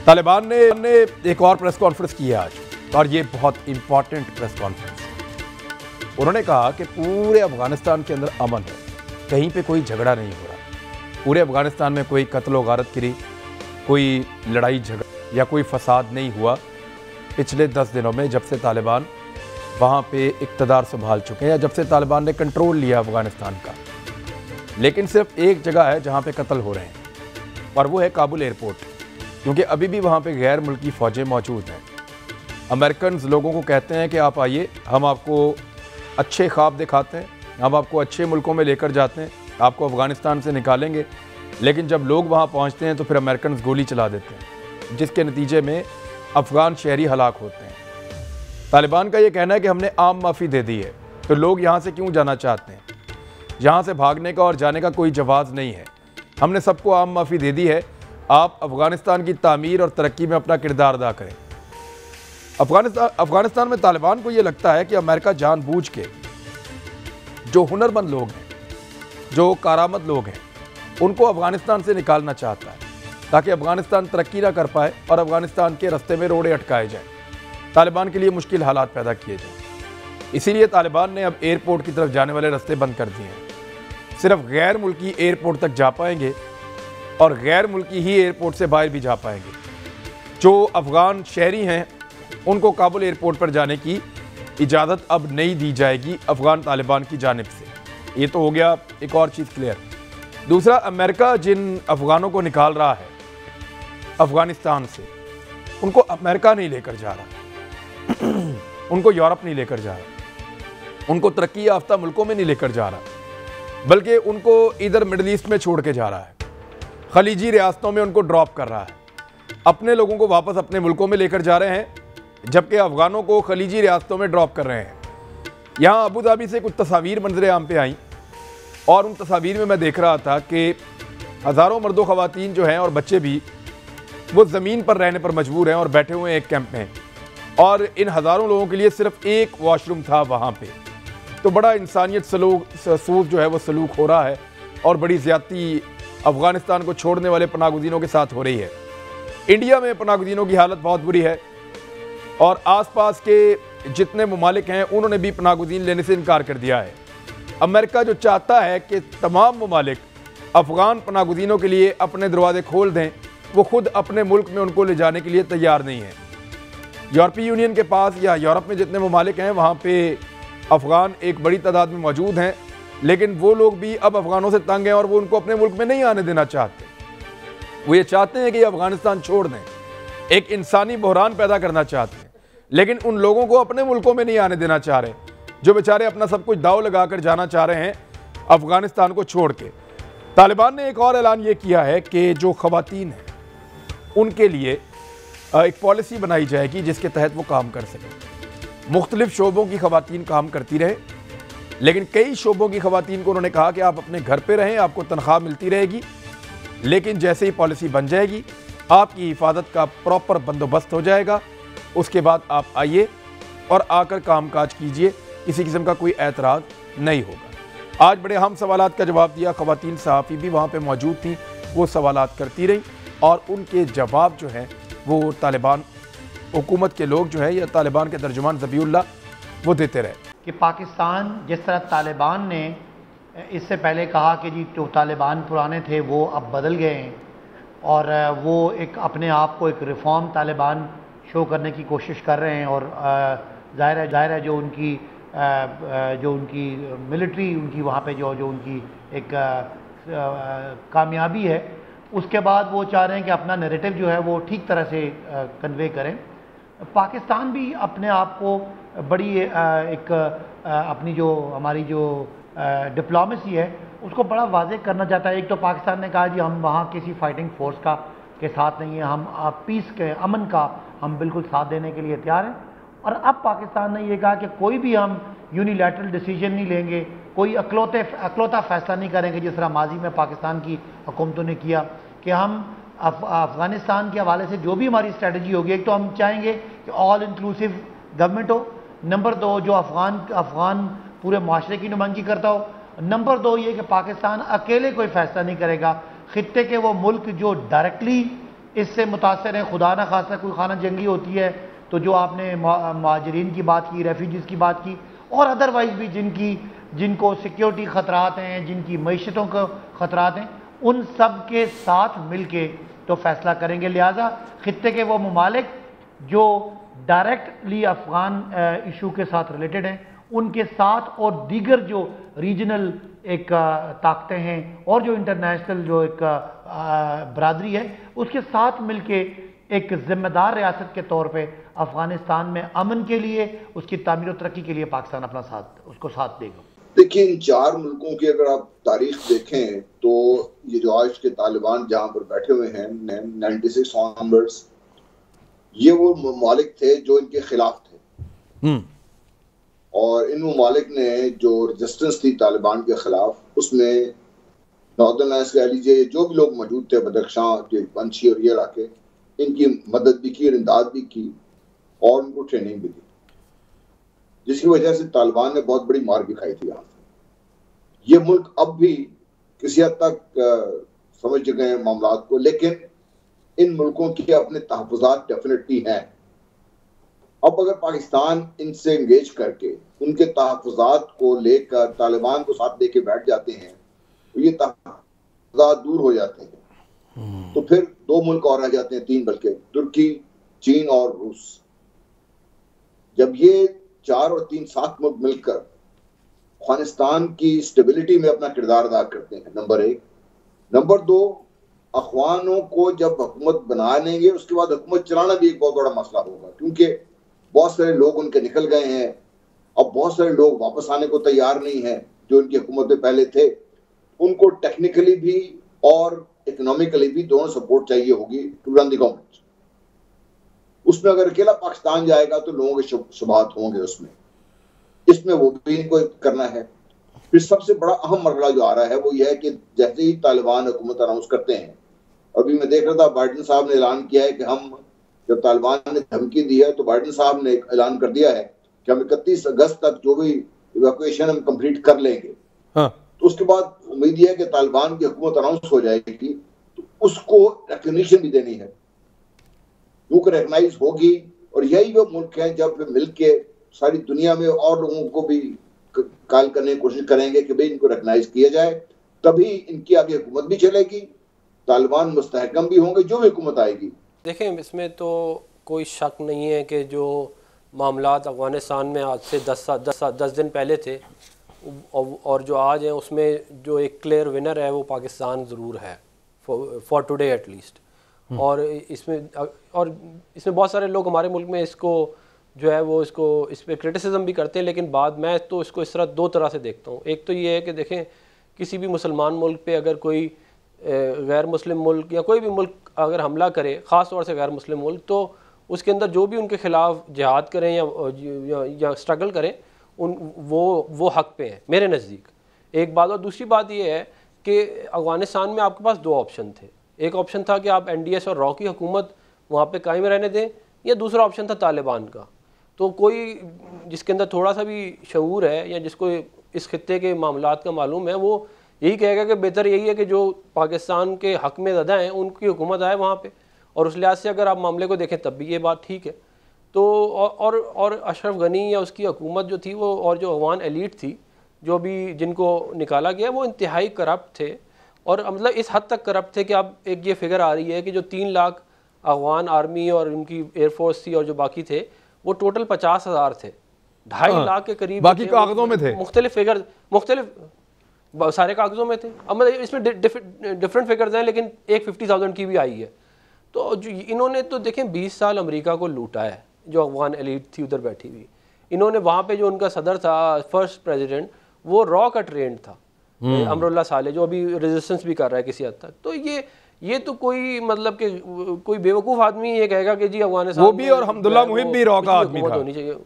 तालिबान ने एक और प्रेस कॉन्फ्रेंस की है आज, और ये बहुत इंपॉर्टेंट प्रेस कॉन्फ्रेंस है। उन्होंने कहा कि पूरे अफगानिस्तान के अंदर अमन है, कहीं पे कोई झगड़ा नहीं हो रहा। पूरे अफगानिस्तान में कोई कत्ल व गारत गिरी, कोई लड़ाई झगड़ा या कोई फसाद नहीं हुआ पिछले 10 दिनों में, जब से तालिबान वहाँ पे इक़्तिदार संभाल चुके हैं या जब से तालिबान ने कंट्रोल लिया अफगानिस्तान का। लेकिन सिर्फ एक जगह है जहाँ पे कत्ल हो रहे हैं, और वो है काबुल एयरपोर्ट, क्योंकि अभी भी वहाँ पे गैर मुल्की फ़ौजें मौजूद हैं। अमेरिकन लोगों को कहते हैं कि आप आइए, हम आपको अच्छे ख्वाब दिखाते हैं, हम आपको अच्छे मुल्कों में लेकर जाते हैं, आपको अफ़गानिस्तान से निकालेंगे। लेकिन जब लोग वहाँ पहुँचते हैं तो फिर अमेरिकन गोली चला देते हैं, जिसके नतीजे में अफ़गान शहरी हलाक होते हैं। तालिबान का ये कहना है कि हमने आम माफ़ी दे दी है, तो लोग यहाँ से क्यों जाना चाहते हैं? यहाँ से भागने का और जाने का कोई जवाज़ नहीं है। हमने सबको आम माफ़ी दे दी है, आप अफ़गानिस्तान की तामीर और तरक्की में अपना किरदार अदा करें। अफ़गानिस्तान में तालिबान को ये लगता है कि अमेरिका जानबूझ के जो हुनरमंद लोग हैं, जो कारामद लोग हैं, उनको अफ़गानिस्तान से निकालना चाहता है, ताकि अफ़गानिस्तान तरक्की ना कर पाए और अफ़गानिस्तान के रास्ते में रोड़े अटकाए जाएँ, तालिबान के लिए मुश्किल हालात पैदा किए जाएँ। इसीलिए तालिबान ने अब एयरपोर्ट की तरफ जाने वाले रास्ते बंद कर दिए हैं। सिर्फ गैर मुल्की एयरपोर्ट तक जा पाएंगे और गैर मुल्की ही एयरपोर्ट से बाहर भी जा पाएंगे। जो अफ़गान शहरी हैं उनको काबुल एयरपोर्ट पर जाने की इजाज़त अब नहीं दी जाएगी अफ़गान तालिबान की जानिब से। ये तो हो गया एक और चीज़ क्लियर। दूसरा, अमेरिका जिन अफ़गानों को निकाल रहा है अफ़गानिस्तान से, उनको अमेरिका नहीं लेकर जा रहा, उनको यूरोप नहीं लेकर जा रहा, उनको तरक्की याफ्ता मुल्कों में नहीं लेकर जा रहा, बल्कि उनको इधर मिडल ईस्ट में छोड़ के जा रहा है, खलीजी रियासतों में उनको ड्रॉप कर रहा है। अपने लोगों को वापस अपने मुल्कों में लेकर जा रहे हैं, जबकि अफ़गानों को खलीजी रियासतों में ड्रॉप कर रहे हैं। यहाँ अबू धाबी से कुछ तस्वीर मंजर आम पे आई, और उन तस्वीर में मैं देख रहा था कि हज़ारों मर्दों ख़वातीन जो हैं और बच्चे भी, वो ज़मीन पर रहने पर मजबूर हैं और बैठे हुए हैं एक कैंप में, और इन हज़ारों लोगों के लिए सिर्फ एक वॉशरूम था वहाँ पे। तो बड़ा इंसानियत सूद जो है वो सलूक हो रहा है, और बड़ी ज़्यादती अफ़गानिस्तान को छोड़ने वाले पनाहगज़ीनों के साथ हो रही है। इंडिया में पनाहगज़ीनों की हालत बहुत बुरी है, और आसपास के जितने ममालिक हैं उन्होंने भी पनाहगज़ीन लेने से इनकार कर दिया है। अमेरिका जो चाहता है कि तमाम ममालिक अफ़गान पनाहगज़ीनों के लिए अपने दरवाजे खोल दें, वो खुद अपने मुल्क में उनको ले जाने के लिए तैयार नहीं है। यूरोपीय यूनियन के पास या यूरोप में जितने ममालिक हैं वहाँ पे अफ़गान एक बड़ी तादाद में मौजूद हैं, लेकिन वो लोग भी अब अफ़गानों से तंग हैं और वो उनको अपने मुल्क में नहीं आने देना चाहते। वो ये चाहते हैं कि ये अफ़गानिस्तान छोड़ दें, एक इंसानी बहरान पैदा करना चाहते हैं, लेकिन उन लोगों को अपने मुल्कों में नहीं आने देना चाह रहे, जो बेचारे अपना सब कुछ दाव लगा कर जाना चाह रहे हैं अफ़गानिस्तान को छोड़ के। तालिबान ने एक और ऐलान ये किया है कि जो ख़वातीन हैं उनके लिए एक पॉलिसी बनाई जाएगी जिसके तहत वो काम कर सकें। मुख्तलिफ शोबों की ख़वातीन काम करती रहे, लेकिन कई शोबों की ख़वातीन को उन्होंने कहा कि आप अपने घर पे रहें, आपको तनख्वाह मिलती रहेगी, लेकिन जैसे ही पॉलिसी बन जाएगी आपकी हिफाजत का प्रॉपर बंदोबस्त हो जाएगा, उसके बाद आप आइए और आकर कामकाज कीजिए, किसी किस्म का कोई एतराज़ नहीं होगा। आज बड़े अहम सवालात का जवाब दिया। ख़वातीन सहाफ़ी भी वहाँ पे मौजूद थी, वो सवालात करती रहीं, और उनके जवाब जो हैं वो तालिबान हुकूमत के लोग जो है या तालिबान के तर्जुमान ज़बीउल्लाह वो देते रहे। कि पाकिस्तान जिस तरह तालिबान ने इससे पहले कहा कि जी जो तालिबान पुराने थे वो अब बदल गए हैं, और वो एक अपने आप को एक रिफॉर्म तालिबान शो करने की कोशिश कर रहे हैं, और ज़ाहिर है जो उनकी मिलिट्री उनकी वहाँ पे जो उनकी एक कामयाबी है, उसके बाद वो चाह रहे हैं कि अपना नैरेटिव जो है वो ठीक तरह से कन्वे करें। पाकिस्तान भी अपने आप को बड़ी अपनी जो हमारी जो डिप्लोमेसी है उसको बड़ा वाज़ेह करना चाहता है। एक तो पाकिस्तान ने कहा जी हम वहाँ किसी फाइटिंग फोर्स के साथ नहीं है, हम पीस के अमन का हम बिल्कुल साथ देने के लिए तैयार हैं। और अब पाकिस्तान ने ये कहा कि कोई भी हम यूनिलैटरल डिसीजन नहीं लेंगे, कोई अकलौता फ़ैसला नहीं करेंगे, जिस तरह माजी में पाकिस्तान की हुकूमतों ने किया कि हम अफ़गानिस्तान के हवाले से जो भी हमारी स्ट्रेटजी होगी, एक तो हम चाहेंगे कि ऑल इंक्लूसिव गवर्नमेंट हो, नंबर 2 जो अफ़गान पूरे माशरे की नुमाइंदगी करता हो, नंबर 2 ये कि पाकिस्तान अकेले कोई फ़ैसला नहीं करेगा, ख़ित्ते के वो मुल्क जो डायरेक्टली इससे मुतासर हैं। खुदा न खासा कोई खाना जंगी होती है तो जो आपने महाजरीन की बात की, रेफ्यूजीज़ की बात की, और अदरवाइज़ भी जिनको सिक्योरिटी ख़तरात हैं, जिनकी मईशतों को ख़तरात हैं, उन सब के साथ मिल के तो फैसला करेंगे। लिहाजा ख़ित्ते के वो ममालिक जो डायरेक्टली अफ़गान इशू के साथ रिलेटेड हैं, उनके साथ और दीगर जो रीजनल एक ताकतें हैं और जो इंटरनेशनल जो एक बरादरी है, उसके साथ मिलके एक जिम्मेदार रियासत के तौर पे अफगानिस्तान में अमन के लिए, उसकी तामीर और तरक्की के लिए पाकिस्तान अपना साथ देगा। देखिए, इन 4 मुल्कों की अगर आप तारीख देखें तो ये जो आज के तालिबान जहां पर बैठे हुए हैं 96 ऑनवर्ड्स, ये वो ममालिक थे जो इनके खिलाफ थे। और इन ममालिक ने जो रेजिस्टेंस थी तालिबान के खिलाफ, उसमें नॉर्दर्न अलायंस कह लीजिए, जो भी लोग मौजूद थे, बदख्शां के पंछी और ये इलाके, इनकी मदद भी की और इमदाद भी की और उनको ट्रेनिंग भी दी, जिसकी वजह से तालिबान ने बहुत बड़ी मार भी खाई थी यहाँ से। ये मुल्क अब भी किसी हद तक समझ गए हैं मामलात को, लेकिन इन मुल्कों के अपने तहफ़्फ़ुज़ात डेफिनेटली हैं। अब अगर पाकिस्तान इनसे इंगेज करके उनके तहफ़्फ़ुज़ात को लेकर तालिबान को साथ लेके बैठ जाते हैं तो ये तहफ़्फ़ुज़ात दूर हो जाते हैं। तो फिर 2 मुल्क और रह जाते हैं, 3 बल्कि, तुर्की, चीन और रूस। जब ये 4 और 3 7 मुल्क मिलकर अफगानिस्तान की स्टेबिलिटी में अपना किरदार अदा करते हैं, नंबर 1। नंबर 2, अफगानों को जब हुकूमत बना लेंगे उसके बाद हुकूमत चलाना भी एक बहुत बड़ा मसला होगा, क्योंकि बहुत सारे लोग उनके निकल गए हैं। अब बहुत सारे लोग वापस आने को तैयार नहीं हैं जो उनकी हुकूमत में पहले थे। उनको टेक्निकली भी और इकोनॉमिकली भी दोनों सपोर्ट चाहिए होगी टू रन द गवर्नमेंट। उसमें अगर अकेला पाकिस्तान जाएगा तो लोगों के शुबहात होंगे इसमें वो भी इनको करना है। फिर सबसे बड़ा अहम मरहला जो आ रहा है वो यह है कि जैसे ही तालिबान हुकूमत अनाउंस करते हैं, अभी मैं देख रहा था बाइडन साहब ने ऐलान किया है कि हम, जब तालिबान ने धमकी दी है तो बाइडन साहब ने ऐलान कर दिया है कि हम 31 अगस्त तक जो भी इवैक्यूएशन हम कंप्लीट कर लेंगे। हाँ। तो उसके बाद उम्मीद है कि तालिबान की हुकूमत अनाउंस हो जाएगी तो उसको रिकॉग्निशन भी देनी है, वो रिकॉग्नाइज होगी। और यही वो मुल्क है जब मिलके सारी दुनिया में और लोगों को भी कायल करने की कोशिश करेंगे कि भाई इनको रिकॉग्नाइज किया जाए, तभी इनकी आगे हुकूमत भी चलेगी, तालिबान मुस्तहकम भी होंगे जो भी हुकूमत आएगी। देखें, इसमें तो कोई शक नहीं है कि जो मामलात अफ़गानिस्तान में आज से 10 दिन पहले थे और जो आज हैं, उसमें जो एक क्लियर विनर है वो पाकिस्तान ज़रूर है, फॉर टुडे एट लीस्ट। और इसमें बहुत सारे लोग हमारे मुल्क में इसको जो है वो इस पर क्रिटिसिज्म भी करते हैं, लेकिन मैं तो इसको इस तरह 2 तरह से देखता हूँ। एक तो ये है कि देखें, किसी भी मुसलमान मुल्क पे अगर कोई गैर मुस्लिम मुल्क या कोई भी मुल्क अगर हमला करे, ख़ास तौर से गैर मुस्लिम मुल्क, तो उसके अंदर जो भी उनके ख़िलाफ़ जिहाद करें या स्ट्रगल करें, वो हक़ पे हैं मेरे नज़दीक। एक बात। और दूसरी बात ये है कि अफ़गानिस्तान में आपके पास 2 ऑप्शन थे। एक ऑप्शन था कि आप NDS और रॉ की हुकूमत वहाँ पे कायम रहने दें, या दूसरा ऑप्शन था तालिबान का। तो कोई जिसके अंदर थोड़ा सा भी शऊर है या जिसको इस खित्ते के मामलात का मालूम है, वो यही कहेगा कि बेहतर यही है कि जो पाकिस्तान के हक़ में ज़्यादा हैं उनकी हुकूमत आए वहाँ पे। और उस लिहाज से अगर आप मामले को देखें तब भी ये बात ठीक है। तो और अशरफ गनी या उसकी हुकूमत जो थी वो, और जो अफगान एलीट थी जो भी जिनको निकाला गया, वो इंतहाई करप्ट थे। और मतलब इस हद तक करप्ट थे कि अब एक ये फिगर आ रही है कि जो 3 लाख अफगान आर्मी और उनकी एयरफोर्स थी और जो बाकी थे वो टोटल 50,000 थे, 2.5 लाख के करीब बाकी कागजों में थे, मुख्तलिफ फिगर, मुख्तलिफ सारे कागजों में थे। अब मतलब इसमें डिफरेंट फिगर्स हैं, लेकिन एक 50,000 की भी आई है। तो जो इन्होंने तो देखें 20 साल अमेरिका को लूटा है, जो अफगान एलीट थी उधर बैठी हुई। इन्होंने वहाँ पे जो उनका सदर था, फर्स्ट प्रेसिडेंट, वो रॉ का ट्रेंड था, अमरुल्लाह साले, जो अभी रेजिस्टेंस भी कर रहा है किसी हद तक। तो ये तो कोई मतलब कि कोई बेवकूफ़ आदमी ये कहेगा कि जी अफगानिस्तान, वो भी और हमदुल्ला मुहिब भी रॉ का आदमी था, होनी चाहिए।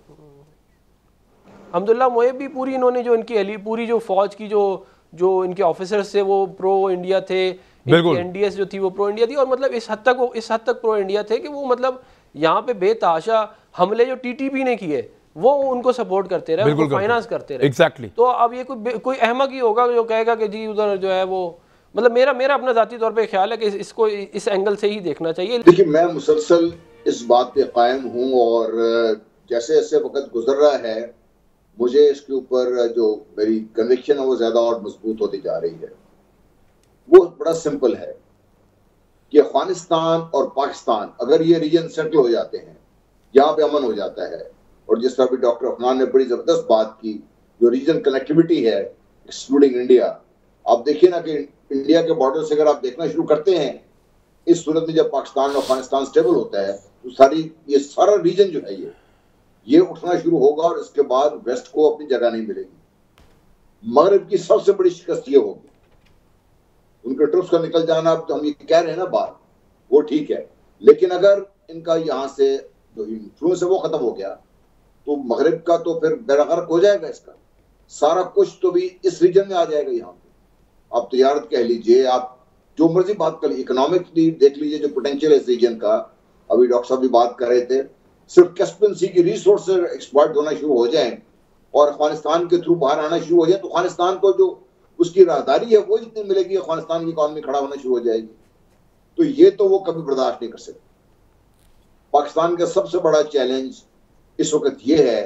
हमदुल्ला मुहिब भी पूरी, इन्होंने जो इनकी पूरी जो फौज की जो इनके ऑफिसर्स थे वो प्रो इंडिया थे, NDS जो थी वो प्रो इंडिया थी। और मतलब इस हद तक प्रो इंडिया थे कि वो मतलब यहाँ पे बेतहाशा हमले जो TTP ने किए वो उनको सपोर्ट करते रहे, उनको फाइनेंस करते रहे। एग्जैक्टली। तो अब ये कोई अहमक ही होगा जो कहेगा कि जी उधर जो है वो मतलब मेरा अपना ज़ाती तौर पे ख्याल है कि इसको इस एंगल से ही देखना चाहिए। देखिए, मैं मुसलसल इस बात पे कायम हूँ और जैसे जैसे वक्त गुजर रहा है मुझे इसके ऊपर जो मेरी कन्विक्शन है वो ज़्यादा और मजबूत होती जा रही है। वो बड़ा सिंपल है कि अफगानिस्तान और पाकिस्तान अगर ये रीजन सेटल हो जाते हैं, यहाँ पे अमन हो जाता है, और जिस तरह भी डॉक्टर अफनान ने बड़ी ज़बरदस्त बात की, जो रीजन कनेक्टिविटी है एक्सक्लूडिंग इंडिया, आप देखिए ना कि इंडिया के बॉर्डर से अगर आप देखना शुरू करते हैं, इस सूरत में जब पाकिस्तान और अफगानिस्तान स्टेबल होता है तो ये सारा रीजन जो है ये उठना शुरू होगा और इसके बाद वेस्ट को अपनी जगह नहीं मिलेगी। मगरिब की सबसे बड़ी शिकस्त ये होगी, उनके ट्रुप्स का निकल जाना, अब तो हम ये कह रहे हैं ना बात, वो ठीक है, लेकिन अगर इनका यहाँ से जो इन्फ्लुएंस है वो खत्म हो गया तो मगरिब का तो फिर बेड़ा गर्क हो जाएगा, इसका सारा कुछ तो भी इस रीजन में आ जाएगा। यहाँ पे आप तजारत कह लीजिए, आप जो मर्जी बात कर लीजिए, इकोनॉमिकली देख लीजिए जो पोटेंशियल है इस रीजन का। अभी डॉक्टर साहब भी बात कर रहे थे, सिर्फ कैस्पियन सी की रिसोर्सेज एक्सप्लॉइट होना शुरू हो जाएं और अफगानिस्तान के थ्रू बाहर आना शुरू हो जाए तो अफगानिस्तान को जो उसकी राहदारी है वो जितनी मिलेगी, अफगानिस्तान की इकॉनमी खड़ा होना शुरू हो जाएगी। तो ये तो वो कभी बर्दाश्त नहीं कर सकते। पाकिस्तान का सबसे बड़ा चैलेंज इस वक्त ये है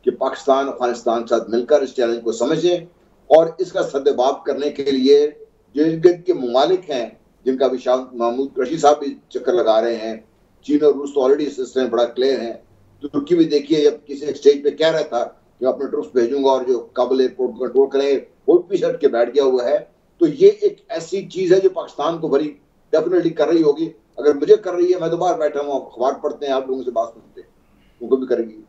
कि पाकिस्तान अफगानिस्तान के साथ मिलकर इस चैलेंज को समझे और इसका सद्देबाब करने के लिए जो इर्द के ममालिक हैं, जिनका भी शाह महमूद कुरैशी साहब भी चक्कर लगा रहे हैं, चीन और रूस तो ऑलरेडी इस सिलसिले में बड़ा क्लियर है। तो तुर्की भी देखिए, जब किसी एक स्टेज पे कह रहा था कि अपने ट्रुप्स भेजूंगा और जो काबुल एयरपोर्ट को कंट्रोल करेंगे, वो पीछे हट के बैठ गया हुआ है। तो ये एक ऐसी चीज है जो पाकिस्तान को बड़ी डेफिनेटली कर रही होगी। अगर मुझे कर रही है, मैं तो बाहर बैठा हूँ, अखबार पढ़ते हैं, आप लोगों से बात सुनते हैं, उनको भी करेगी।